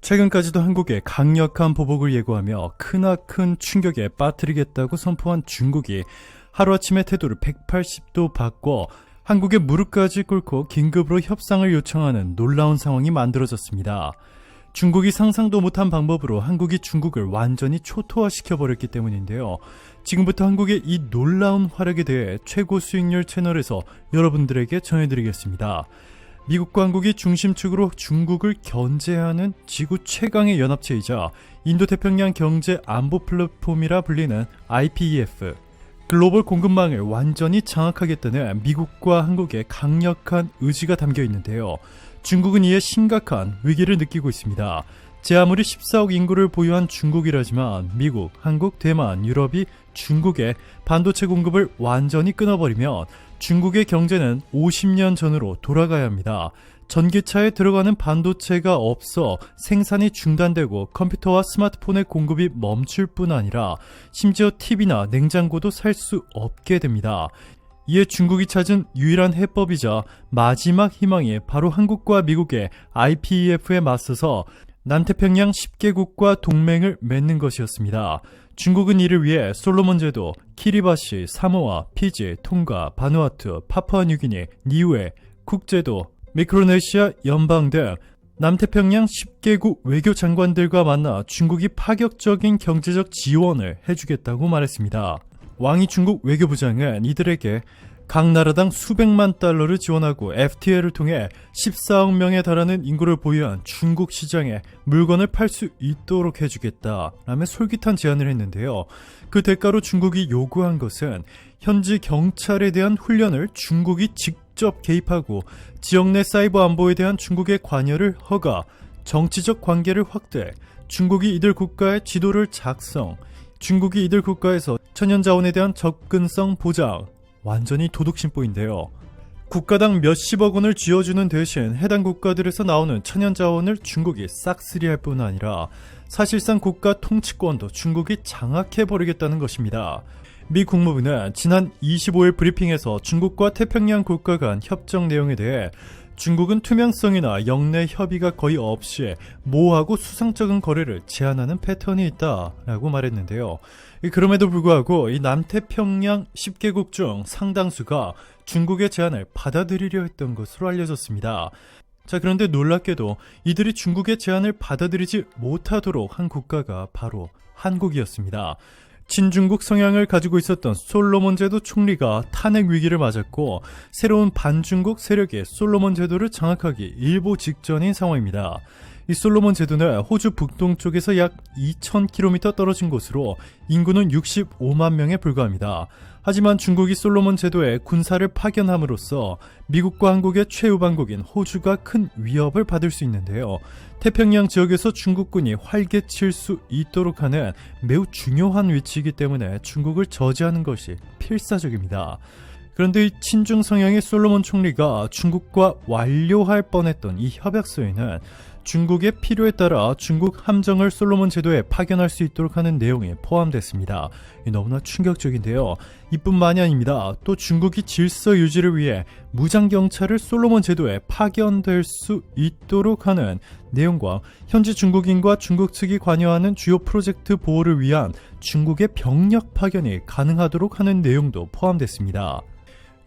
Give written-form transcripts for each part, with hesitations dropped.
최근까지도 한국에 강력한 보복을 예고하며 크나큰 충격에 빠뜨리겠다고 선포한 중국이 하루아침에 태도를 180도 바꿔 한국의 무릎까지 꿇고 긴급으로 협상을 요청하는 놀라운 상황이 만들어졌습니다. 중국이 상상도 못한 방법으로 한국이 중국을 완전히 초토화시켜버렸기 때문인데요. 지금부터 한국의 이 놀라운 활약에 대해 최고 수익률 채널에서 여러분들에게 전해드리겠습니다. 미국과 한국이 중심축으로 중국을 견제하는 지구 최강의 연합체이자 인도태평양 경제 안보 플랫폼이라 불리는 IPEF, 글로벌 공급망을 완전히 장악하겠다는 미국과 한국의 강력한 의지가 담겨 있는데요. 중국은 이에 심각한 위기를 느끼고 있습니다. 제 아무리 14억 인구를 보유한 중국이라지만 미국, 한국, 대만, 유럽이 중국의 반도체 공급을 완전히 끊어버리면 중국의 경제는 50년 전으로 돌아가야 합니다. 전기차에 들어가는 반도체가 없어 생산이 중단되고 컴퓨터와 스마트폰의 공급이 멈출 뿐 아니라 심지어 TV나 냉장고도 살 수 없게 됩니다. 이에 중국이 찾은 유일한 해법이자 마지막 희망이 바로 한국과 미국의 IPEF에 맞서서 남태평양 10개국과 동맹을 맺는 것이었습니다. 중국은 이를 위해 솔로몬 제도, 키리바시, 사모아, 피지, 통가, 바누아투, 파푸아뉴기니, 니우에, 쿡제도, 미크로네시아 연방 등 남태평양 10개국 외교장관들과 만나 중국이 파격적인 경제적 지원을 해주겠다고 말했습니다. 왕이 중국 외교부장은 이들에게 각 나라당 수백만 달러를 지원하고 FTA를 통해 14억 명에 달하는 인구를 보유한 중국 시장에 물건을 팔 수 있도록 해주겠다라며 솔깃한 제안을 했는데요. 그 대가로 중국이 요구한 것은 현지 경찰에 대한 훈련을 중국이 직접 개입하고 지역 내 사이버 안보에 대한 중국의 관여를 허가, 정치적 관계를 확대, 중국이 이들 국가의 지도를 작성, 중국이 이들 국가에서 천연자원에 대한 접근성 보장, 완전히 도둑심보인데요. 국가당 몇십억 원을 쥐어주는 대신 해당 국가들에서 나오는 천연자원을 중국이 싹쓸이할 뿐 아니라 사실상 국가 통치권도 중국이 장악해버리겠다는 것입니다. 미 국무부는 지난 25일 브리핑에서 중국과 태평양 국가 간 협정 내용에 대해 중국은 투명성이나 영내 협의가 거의 없이 모호하고 수상적인 거래를 제한하는 패턴이 있다라고 말했는데요. 그럼에도 불구하고 이 남태평양 10개국 중 상당수가 중국의 제안을 받아들이려 했던 것으로 알려졌습니다. 자, 그런데 놀랍게도 이들이 중국의 제안을 받아들이지 못하도록 한 국가가 바로 한국이었습니다. 친중국 성향을 가지고 있었던 솔로몬 제도 총리가 탄핵 위기를 맞았고 새로운 반중국 세력이 솔로몬 제도를 장악하기 일보 직전인 상황입니다. 이 솔로몬 제도는 호주 북동쪽에서 약 2,000km 떨어진 곳으로 인구는 65만 명에 불과합니다. 하지만 중국이 솔로몬 제도에 군사를 파견함으로써 미국과 한국의 최우방국인 호주가 큰 위협을 받을 수 있는데요. 태평양 지역에서 중국군이 활개칠 수 있도록 하는 매우 중요한 위치이기 때문에 중국을 저지하는 것이 필사적입니다. 그런데 이 친중 성향의 솔로몬 총리가 중국과 완료할 뻔했던 이 협약서에는 중국의 필요에 따라 중국 함정을 솔로몬 제도에 파견할 수 있도록 하는 내용이 포함됐습니다. 너무나 충격적인데요. 이뿐만이 아닙니다. 또 중국이 질서 유지를 위해 무장경찰을 솔로몬 제도에 파견될 수 있도록 하는 내용과 현지 중국인과 중국 측이 관여하는 주요 프로젝트 보호를 위한 중국의 병력 파견이 가능하도록 하는 내용도 포함됐습니다.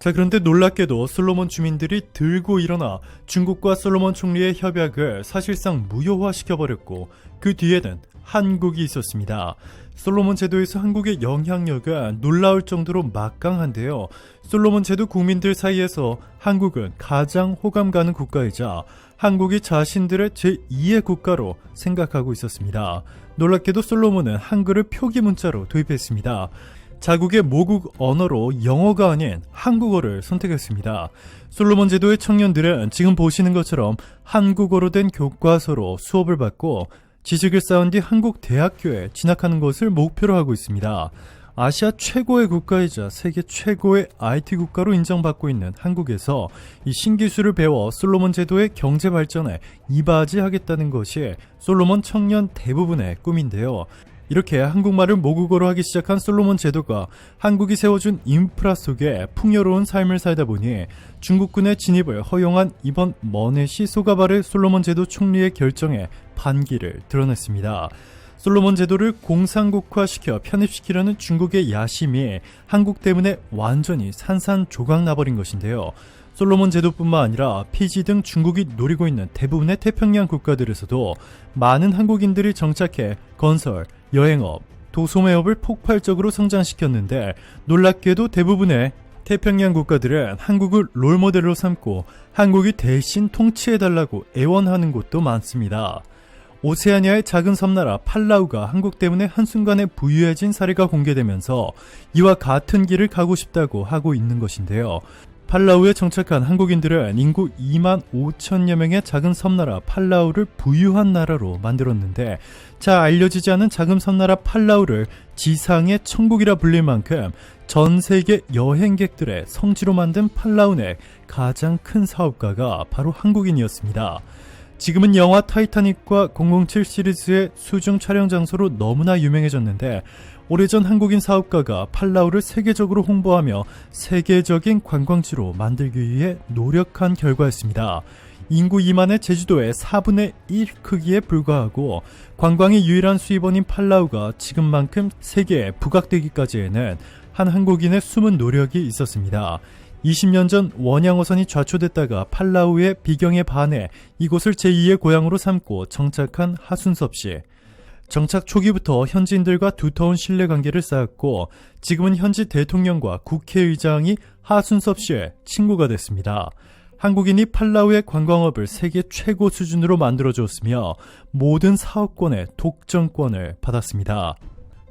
자, 그런데 놀랍게도 솔로몬 주민들이 들고 일어나 중국과 솔로몬 총리의 협약을 사실상 무효화시켜버렸고 그 뒤에는 한국이 있었습니다. 솔로몬 제도에서 한국의 영향력은 놀라울 정도로 막강한데요. 솔로몬 제도 국민들 사이에서 한국은 가장 호감 가는 국가이자 한국이 자신들의 제2의 국가로 생각하고 있었습니다. 놀랍게도 솔로몬은 한글을 표기 문자로 도입했습니다. 자국의 모국 언어로 영어가 아닌 한국어를 선택했습니다. 솔로몬 제도의 청년들은 지금 보시는 것처럼 한국어로 된 교과서로 수업을 받고 지식을 쌓은 뒤 한국 대학교에 진학하는 것을 목표로 하고 있습니다. 아시아 최고의 국가이자 세계 최고의 IT 국가로 인정받고 있는 한국에서 이 신기술을 배워 솔로몬 제도의 경제 발전에 이바지하겠다는 것이 솔로몬 청년 대부분의 꿈인데요. 이렇게 한국말을 모국어로 하기 시작한 솔로몬 제도가 한국이 세워준 인프라 속에 풍요로운 삶을 살다 보니 중국군의 진입을 허용한 이번 머네시 소가바르 솔로몬 제도 총리의 결정에 반기를 드러냈습니다. 솔로몬 제도를 공산국화시켜 편입시키려는 중국의 야심이 한국 때문에 완전히 산산조각 나버린 것인데요. 솔로몬 제도뿐만 아니라 피지 등 중국이 노리고 있는 대부분의 태평양 국가들에서도 많은 한국인들이 정착해 건설, 여행업, 도소매업을 폭발적으로 성장시켰는데 놀랍게도 대부분의 태평양 국가들은 한국을 롤모델로 삼고 한국이 대신 통치해달라고 애원하는 곳도 많습니다. 오세아니아의 작은 섬나라 팔라우가 한국 때문에 한순간에 부유해진 사례가 공개되면서 이와 같은 길을 가고 싶다고 하고 있는 것인데요. 팔라우에 정착한 한국인들은 인구 2만 5천여 명의 작은 섬나라 팔라우를 부유한 나라로 만들었는데 잘 알려지지 않은 작은 섬나라 팔라우를 지상의 천국이라 불릴 만큼 전 세계 여행객들의 성지로 만든 팔라우의 가장 큰 사업가가 바로 한국인이었습니다. 지금은 영화 타이타닉과 007 시리즈의 수중 촬영 장소로 너무나 유명해졌는데 오래전 한국인 사업가가 팔라우를 세계적으로 홍보하며 세계적인 관광지로 만들기 위해 노력한 결과였습니다. 인구 2만의 제주도의 4분의 1 크기에 불과하고 관광의 유일한 수입원인 팔라우가 지금만큼 세계에 부각되기까지에는 한 한국인의 숨은 노력이 있었습니다. 20년 전 원양어선이 좌초됐다가 팔라우의 비경에 반해 이곳을 제2의 고향으로 삼고 정착한 하순섭 씨. 정착 초기부터 현지인들과 두터운 신뢰관계를 쌓았고 지금은 현지 대통령과 국회의장이 하순섭 씨의 친구가 됐습니다. 한국인이 팔라우의 관광업을 세계 최고 수준으로 만들어주었으며 모든 사업권의 독점권을 받았습니다.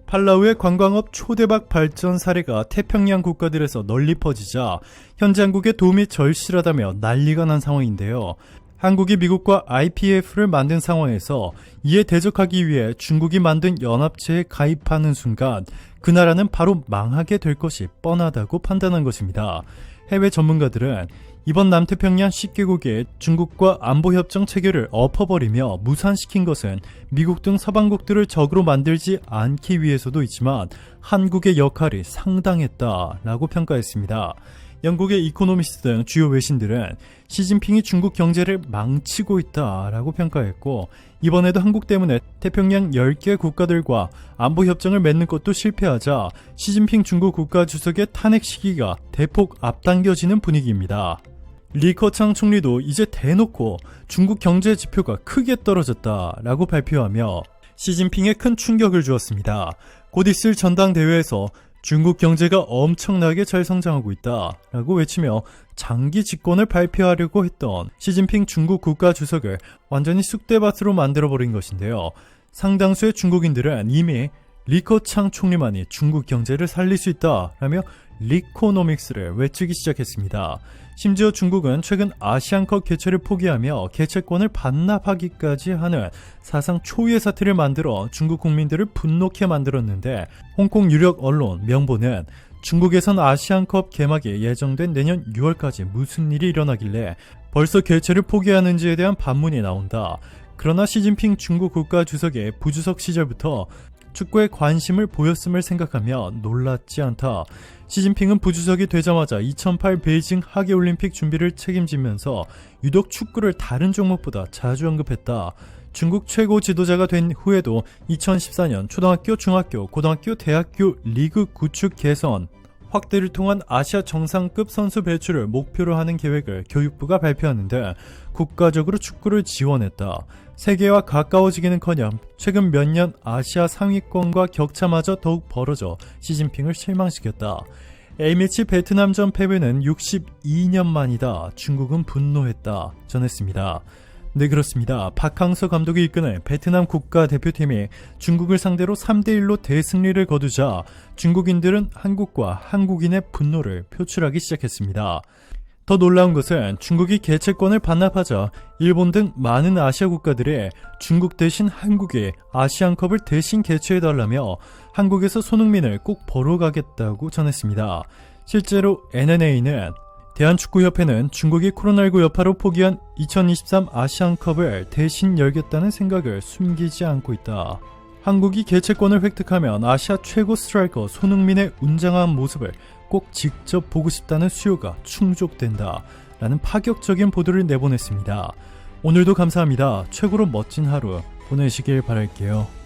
팔라우의 관광업 초대박 발전 사례가 태평양 국가들에서 널리 퍼지자 현재 한국의 도움이 절실하다며 난리가 난 상황인데요. 한국이 미국과 IPEF를 만든 상황에서 이에 대적하기 위해 중국이 만든 연합체에 가입하는 순간 그 나라는 바로 망하게 될 것이 뻔하다고 판단한 것입니다. 해외 전문가들은 이번 남태평양 10개국의 중국과 안보협정 체결을 엎어버리며 무산시킨 것은 미국 등 서방국들을 적으로 만들지 않기 위해서도 있지만 한국의 역할이 상당했다라고 평가했습니다. 영국의 이코노미스트 등 주요 외신들은 시진핑이 중국 경제를 망치고 있다라고 평가했고 이번에도 한국 때문에 태평양 10개 국가들과 안보협정을 맺는 것도 실패하자 시진핑 중국 국가주석의 탄핵 시기가 대폭 앞당겨지는 분위기입니다. 리커창 총리도 이제 대놓고 중국 경제 지표가 크게 떨어졌다라고 발표하며 시진핑에 큰 충격을 주었습니다. 곧 있을 전당대회에서 중국 경제가 엄청나게 잘 성장하고 있다라고 외치며 장기 집권을 발표하려고 했던 시진핑 중국 국가주석을 완전히 쑥대밭으로 만들어버린 것인데요. 상당수의 중국인들은 이미 리커창 총리만이 중국 경제를 살릴 수 있다라며 리코노믹스를 외치기 시작했습니다. 심지어 중국은 최근 아시안컵 개최를 포기하며 개최권을 반납하기까지 하는 사상 초유의 사태를 만들어 중국 국민들을 분노케 만들었는데 홍콩 유력 언론 명보는 중국에선 아시안컵 개막이 예정된 내년 6월까지 무슨 일이 일어나길래 벌써 개최를 포기하는지에 대한 반문이 나온다. 그러나 시진핑 중국 국가주석의 부주석 시절부터 축구에 관심을 보였음을 생각하며 놀랍지 않다. 시진핑은 부주석이 되자마자 2008 베이징 하계올림픽 준비를 책임지면서 유독 축구를 다른 종목보다 자주 언급했다. 중국 최고 지도자가 된 후에도 2014년 초등학교, 중학교, 고등학교, 대학교 리그 구축 개선, 확대를 통한 아시아 정상급 선수 배출을 목표로 하는 계획을 교육부가 발표하는데 국가적으로 축구를 지원했다. 세계와 가까워지기는커녕 최근 몇 년 아시아 상위권과 격차마저 더욱 벌어져 시진핑을 실망시켰다. A매치 베트남전 패배는 62년 만이다. 중국은 분노했다. 전했습니다. 네, 그렇습니다. 박항서 감독이 이끄는 베트남 국가대표팀이 중국을 상대로 3대1로 대승리를 거두자 중국인들은 한국과 한국인의 분노를 표출하기 시작했습니다. 더 놀라운 것은 중국이 개최권을 반납하자 일본 등 많은 아시아 국가들이 중국 대신 한국에 아시안컵을 대신 개최해달라며 한국에서 손흥민을 꼭 보러 가겠다고 전했습니다. 실제로 NNA는 대한축구협회는 중국이 코로나19 여파로 포기한 2023 아시안컵을 대신 열겠다는 생각을 숨기지 않고 있다. 한국이 개최권을 획득하면 아시아 최고 스트라이커 손흥민의 웅장한 모습을 꼭 직접 보고 싶다는 수요가 충족된다 라는 파격적인 보도를 내보냈습니다. 오늘도 감사합니다. 최고로 멋진 하루 보내시길 바랄게요.